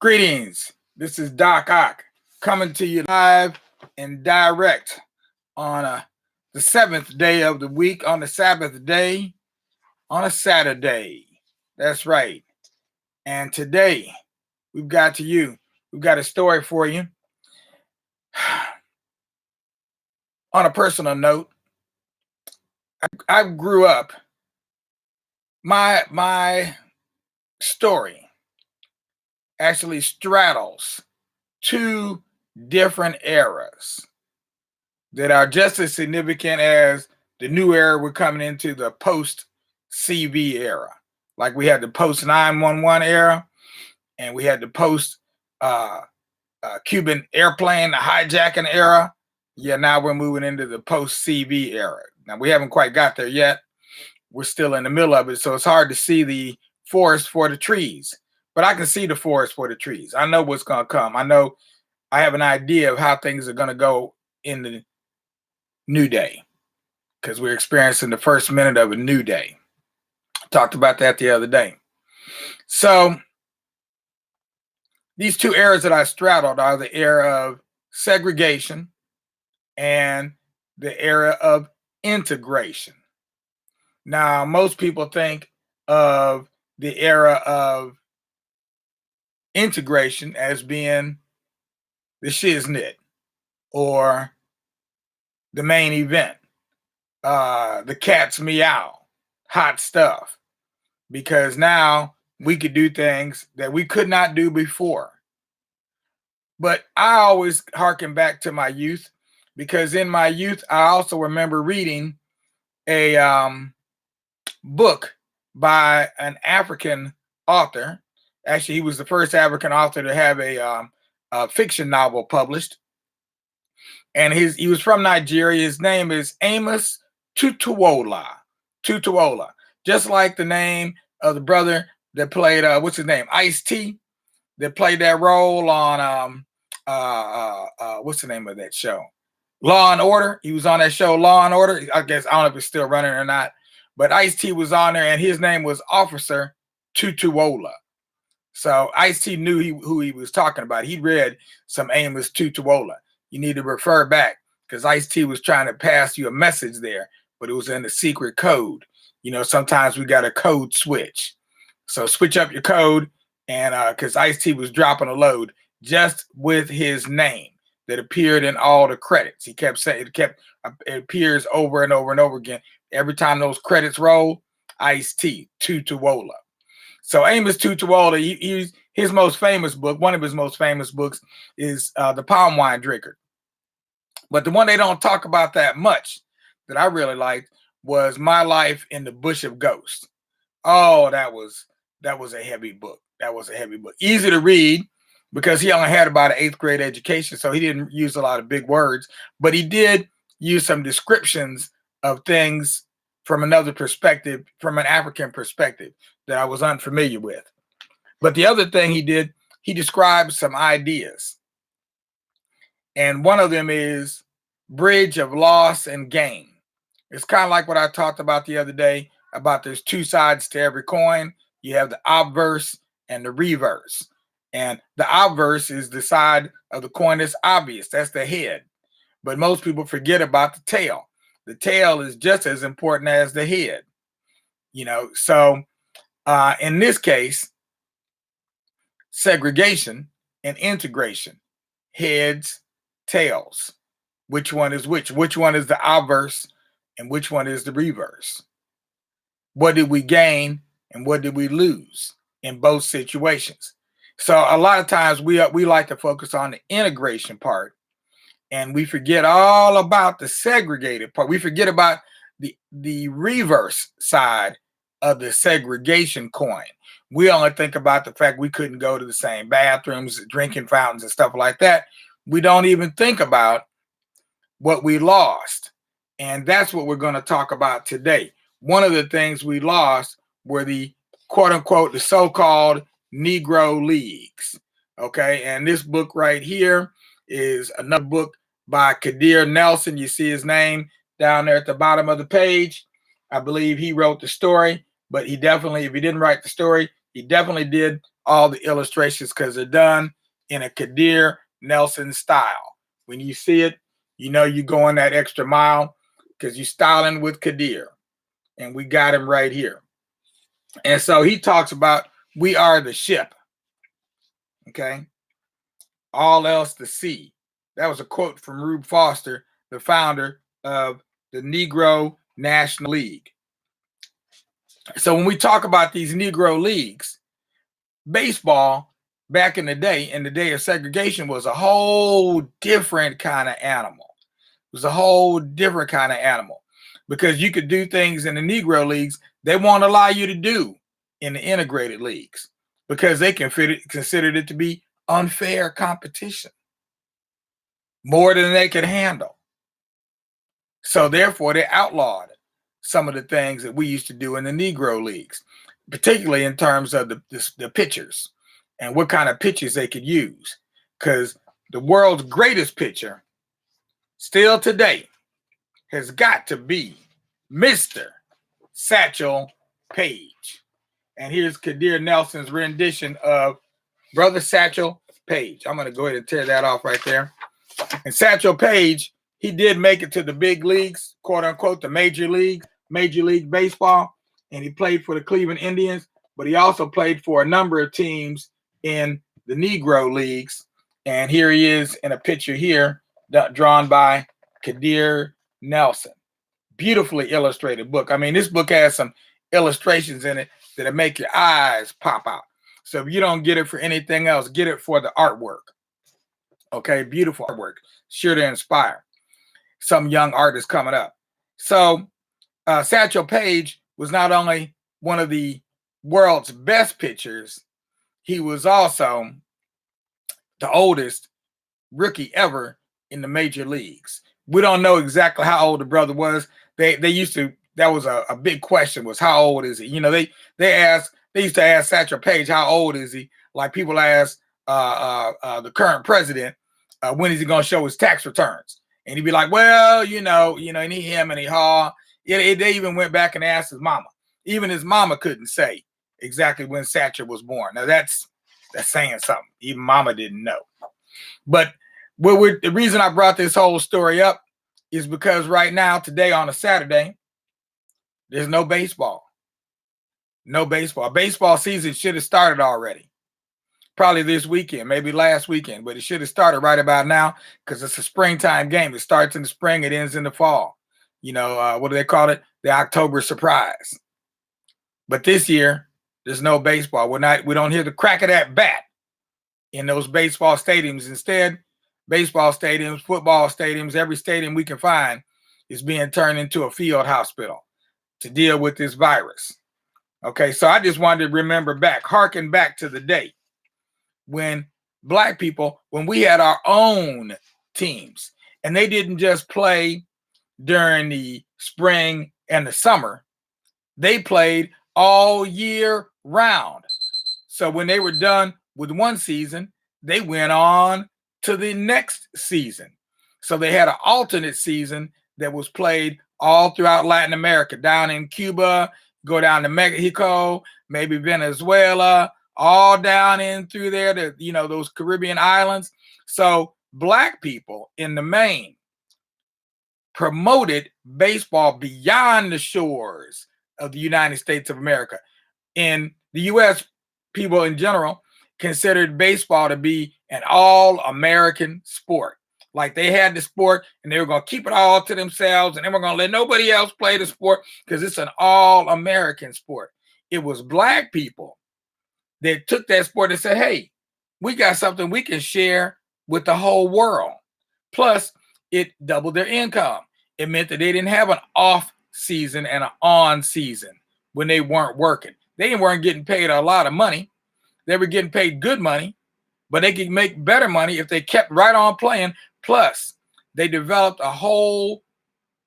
Greetings. This is Doc Ock coming to you live and direct on the seventh day of the week, on the Sabbath day, on a Saturday. That's right. And today we've got a story for you. On a personal note, I grew up. My story actually straddles two different eras that are just as significant as the new era we're coming into, the post CV era. Like we had the post 911 era, and we had the post Cuban airplane, the hijacking era. Yeah, now we're moving into the post CV era. Now we haven't quite got there yet. We're still in the middle of it, so it's hard to see the forest for the trees. But I can see the forest for the trees. I know what's going to come. I have an idea of how things are going to go in the new day, because we're experiencing the first minute of a new day. I talked about that the other day. So these two eras that I straddled are the era of segregation and the era of integration. Now, most people think of the era of integration as being the shiznit or the main event, the cat's meow, hot stuff, because now we could do things that we could not do before. But I always harken back to my youth, because in my youth, I also remember reading a book by an African author. Actually, he was the first African author to have a fiction novel published. And he was from Nigeria. His name is Amos Tutuola. Tutuola. Just like the name of the brother that played, what's his name? Ice-T, that played that role on, what's the name of that show? Law and Order. He was on that show, Law and Order. I don't know if it's still running or not. But Ice-T was on there, and his name was Officer Tutuola. So Ice-T knew who he was talking about. He read some Amos Tutuola. You need to refer back, because Ice-T was trying to pass you a message there, but it was in the secret code. You know, sometimes we got a code switch. So switch up your code, and because Ice-T was dropping a load just with his name that appeared in all the credits. He kept saying it appears over and over and over again. Every time those credits roll, Ice-T, Tutuola. So Amos Tutuola, his most famous book, one of his most famous books is The Palm Wine Drinker. But the one they don't talk about that much that I really liked was My Life in the Bush of Ghosts. Oh, that was a heavy book. That was a heavy book. Easy to read, because he only had about an 8th grade education, so he didn't use a lot of big words, but he did use some descriptions of things from another perspective, from an African perspective, that I was unfamiliar with. But the other thing he did, he described some ideas. And one of them is bridge of loss and gain. It's kind of like what I talked about the other day, about there's two sides to every coin. You have the obverse and the reverse. And the obverse is the side of the coin that's obvious. That's the head. But most people forget about the tail. The tail is just as important as the head. You know, so in this case, segregation and integration, heads, tails. Which one is which? Which one is the obverse and which one is the reverse? What did we gain and what did we lose in both situations? So a lot of times we like to focus on the integration part, and we forget all about the segregated part. We forget about the reverse side of the segregation coin. We only think about the fact we couldn't go to the same bathrooms, drinking fountains, and stuff like that. We don't even think about what we lost. And that's what we're going to talk about today. One of the things we lost were the quote unquote, the so-called Negro Leagues. Okay. And this book right here is another book by Kadir Nelson. You see his name down there at the bottom of the page. I believe he wrote the story, but he definitely, if he didn't write the story, he definitely did all the illustrations because they're done in a Kadir Nelson style. When you see it, you know you're going that extra mile because you're styling with Kadir. And we got him right here. And so he talks about we are the ship. Okay. All else to sea. That was a quote from Rube Foster, the founder of the Negro National League. So when we talk about these Negro leagues, baseball back in the day of segregation, was a whole different kind of animal. It was a whole different kind of animal because you could do things in the Negro leagues they won't allow you to do in the integrated leagues because they considered it to be unfair competition, more than they could handle. So therefore, they outlawed some of the things that we used to do in the Negro leagues, particularly in terms of the pitchers and what kind of pitchers they could use. Because the world's greatest pitcher, still today, has got to be Mr. Satchel Paige. And here's Kadir Nelson's rendition of Brother Satchel Paige. I'm going to go ahead and tear that off right there. And Satchel Paige, he did make it to the big leagues, quote unquote, the Major League Baseball. And he played for the Cleveland Indians, but he also played for a number of teams in the Negro leagues. And here he is in a picture here drawn by Kadir Nelson. Beautifully illustrated book. I mean, this book has some illustrations in it that'll make your eyes pop out. So if you don't get it for anything else, get it for the artwork. Okay, beautiful artwork. Sure to inspire some young artists coming up. So Satchel Paige was not only one of the world's best pitchers, he was also the oldest rookie ever in the major leagues. We don't know exactly how old the brother was. They used to, that was a big question, was how old is he? You know, they used to ask Satchel Paige, how old is he? Like people ask the current president, when is he going to show his tax returns? And he'd be like, well, and him and he haw. They even went back and asked his mama. Even his mama couldn't say exactly when Satchel was born. Now that's saying something. Even mama didn't know. But the reason I brought this whole story up is because right now, today on a Saturday, there's no baseball. No baseball. Baseball season should have started already. Probably this weekend, maybe last weekend, but it should have started right about now because it's a springtime game. It starts in the spring, it ends in the fall. What do they call it? The October surprise. But this year, there's no baseball. We don't hear the crack of that bat in those baseball stadiums. Instead, baseball stadiums, football stadiums, every stadium we can find is being turned into a field hospital to deal with this virus. Okay, so I just wanted to harken back to the day when Black people, when we had our own teams, and they didn't just play during the spring and the summer, they played all year round. So when they were done with one season, they went on to the next season. So they had an alternate season that was played all throughout Latin America, down in Cuba, go down to Mexico, maybe Venezuela, all down in through there to, those Caribbean islands. So Black people in the main promoted baseball beyond the shores of the United States of America. In the U.S., people in general considered baseball to be an all-American sport. Like they had the sport and they were going to keep it all to themselves and they were going to let nobody else play the sport because it's an all-American sport. It was Black people that took that sport and said, hey, we got something we can share with the whole world. Plus, it doubled their income. It meant that they didn't have an off season and an on season when they weren't working. They weren't getting paid a lot of money. They were getting paid good money, but they could make better money if they kept right on playing. Plus, they developed a whole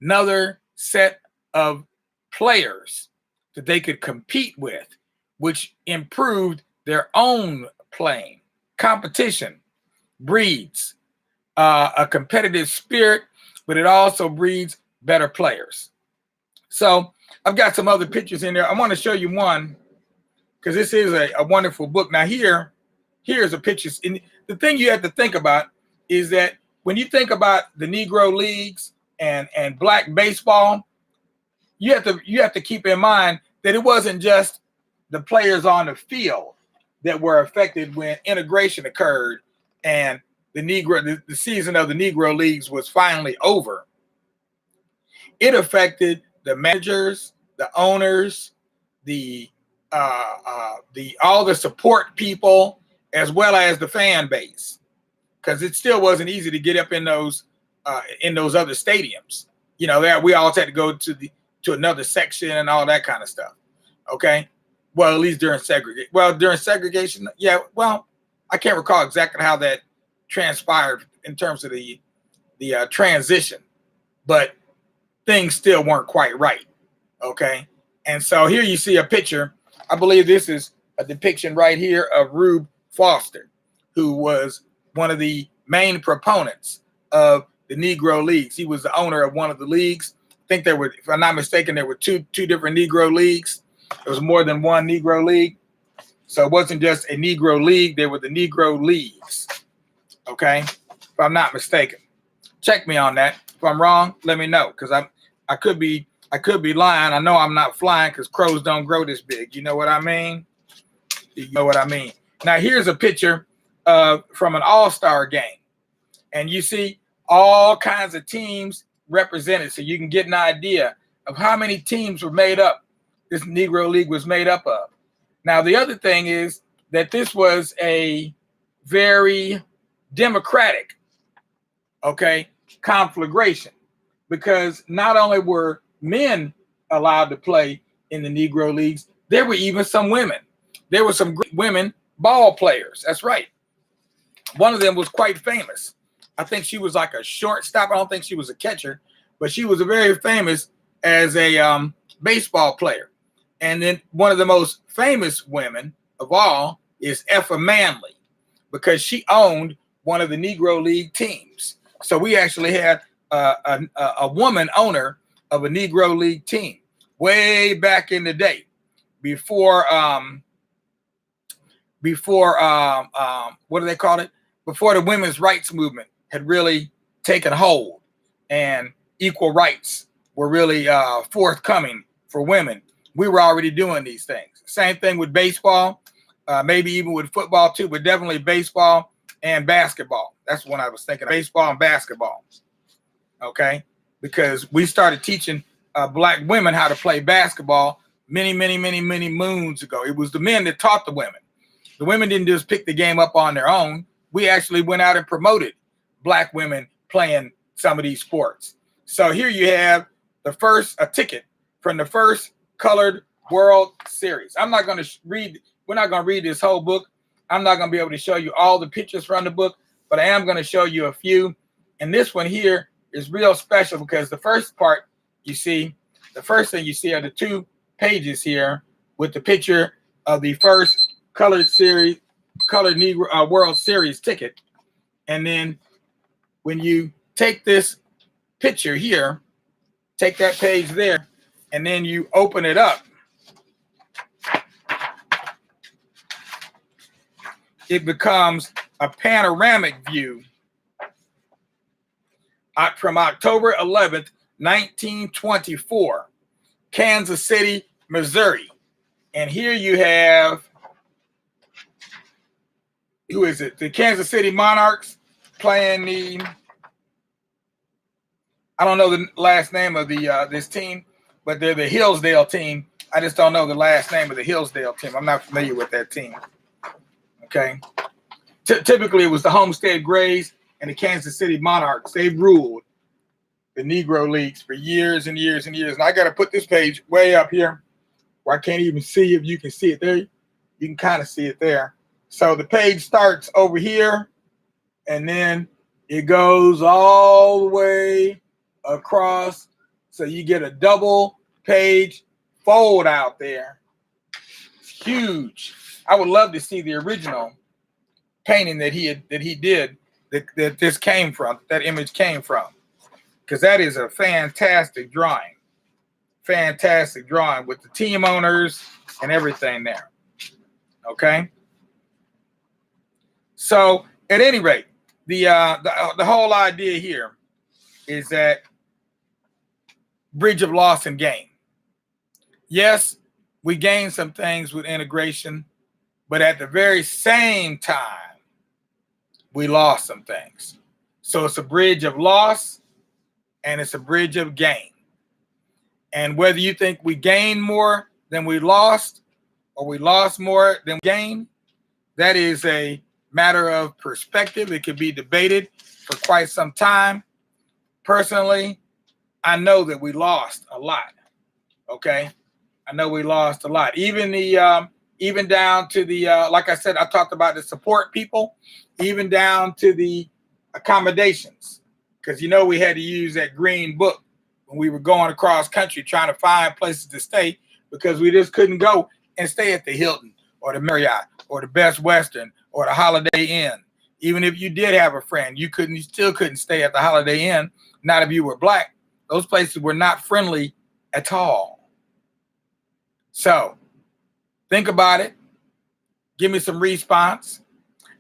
nother set of players that they could compete with, which improved their own playing. Competition breeds a competitive spirit, but it also breeds better players. So I've got some other pictures in there. I want to show you one because this is a wonderful book. Now here's a picture. And the thing you have to think about is that when you think about the Negro leagues and black baseball, you have to keep in mind that it wasn't just the players on the field that were affected when integration occurred and the season of the Negro leagues was finally over. It affected the managers, the owners, the all the support people, as well as the fan base, because it still wasn't easy to get up in those other stadiums. You know, that we all had to go to another section and all that kind of stuff. Okay, well, at least during segregation. Well, during segregation, yeah. Well, I can't recall exactly how that transpired in terms of the transition, but things still weren't quite right. Okay, and so here you see a picture. I believe this is a depiction right here of Rube Foster, who was one of the main proponents of the Negro leagues. He was the owner of one of the leagues. I think there were, if I'm not mistaken, there were two different Negro leagues. There was more than one Negro league. So it wasn't just a Negro league. There were the Negro leagues. Okay, if I'm not mistaken. Check me on that. If I'm wrong, let me know, because I could be lying. I know I'm not flying because crows don't grow this big. You know what I mean? You know what I mean? Now here's a picture from an all-star game, and you see all kinds of teams represented, so you can get an idea of how many teams were made up. This Negro League was made up of. Now the other thing is that this was a very democratic, okay, conflagration, because not only were men allowed to play in the Negro leagues, there were even some women. There were some great women ball players. That's right. One of them was quite famous. I think she was like a shortstop. I don't think she was a catcher, but she was very famous as a baseball player. And then one of the most famous women of all is Effa Manley, because she owned one of the Negro League teams. So we actually had a woman owner of a Negro League team way back in the day, before what do they call it? Before the women's rights movement had really taken hold and equal rights were really forthcoming for women. We were already doing these things. Same thing with baseball, maybe even with football too, but definitely baseball and basketball. That's what I was thinking, baseball and basketball. Okay, because we started teaching black women how to play basketball many moons ago. It was the men that taught the women. The women didn't just pick the game up on their own. We actually went out and promoted black women playing some of these sports. So here you have a ticket from the first Colored World Series. I'm not going to read. We're not going to read this whole book. I'm not going to be able to show you all the pictures from the book, but I am going to show you a few. And this one here is real special because the first part you see, the first thing you see are the 2 pages here with the picture of the first colored Negro World Series ticket. And then when you take this picture here, take that page there, and then you open it up, it becomes a panoramic view from October 11th, 1924, Kansas City, Missouri. And here you have, who is it? The Kansas City Monarchs playing the, I don't know the last name of the this team, but they're the Hillsdale team. I just don't know the last name of the Hillsdale team. I'm not familiar with that team. Okay. Typically, it was the Homestead Grays and the Kansas City Monarchs. They've ruled the Negro Leagues for years and years and years. And I got to put this page way up here where I can't even see if you can see it there. You can kind of see it there. So the page starts over here, and then it goes all the way across. So you get a double page fold out there. It's huge. I would love to see the original painting that he did that this came from, that image came from, because that is a fantastic drawing with the team owners and everything there. Okay. So at any rate, the whole idea here is that bridge of loss and gain. Yes, we gain some things with integration, but at the very same time, we lost some things. So it's a bridge of loss and it's a bridge of gain. And whether you think we gained more than we lost or we lost more than we gained, that is a matter of perspective. It could be debated for quite some time. Personally, I know that we lost a lot. Okay, I know we lost a lot. Even down to the like I said, I talked about the support people, even down to the accommodations, because we had to use that green book when we were going across country trying to find places to stay because we just couldn't go and stay at the Hilton or the Marriott or the Best Western or the Holiday Inn. Even if you did have a friend, you still couldn't stay at the Holiday Inn. Not if you were black. Those places were not friendly at all. So think about it. Give me some response.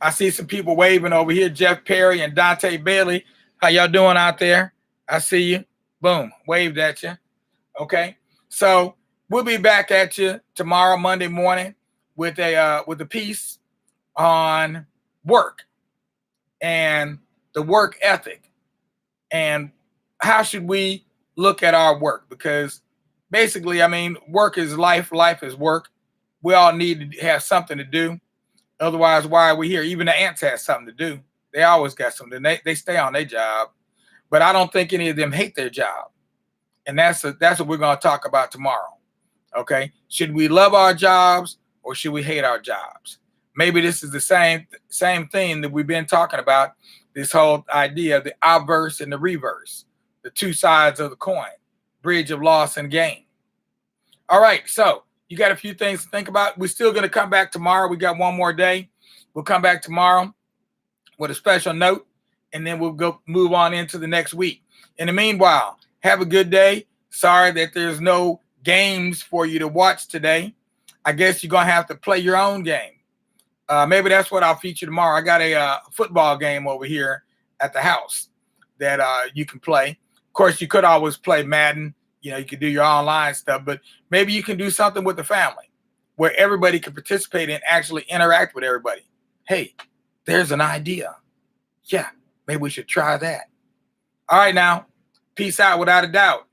I see some people waving over here. Jeff Perry and Dante Bailey. How y'all doing out there? I see you. Boom. Waved at you. Okay. So we'll be back at you tomorrow, Monday morning, with a piece on work and the work ethic and how should we look at our work, because basically, work is life, life is work. We all need to have something to do. Otherwise, why are we here? Even the ants have something to do. They always got something. They stay on their job. But I don't think any of them hate their job. And that's what we're going to talk about tomorrow. Okay? Should we love our jobs or should we hate our jobs? Maybe this is the same thing that we've been talking about, this whole idea, the obverse and the reverse, the two sides of the coin, bridge of loss and gain. All right, so you got a few things to think about. We're still going to come back tomorrow. We got one more day. We'll come back tomorrow with a special note, and then we'll go move on into the next week. In the meanwhile, have a good day. Sorry that there's no games for you to watch today. I guess you're going to have to play your own game. Maybe that's what I'll feature tomorrow. I got a football game over here at the house that you can play. Of course, you could always play Madden. You could do your online stuff, but maybe you can do something with the family where everybody can participate and actually interact with everybody. Hey, there's an idea. Yeah, maybe we should try that. All right, now, peace out without a doubt.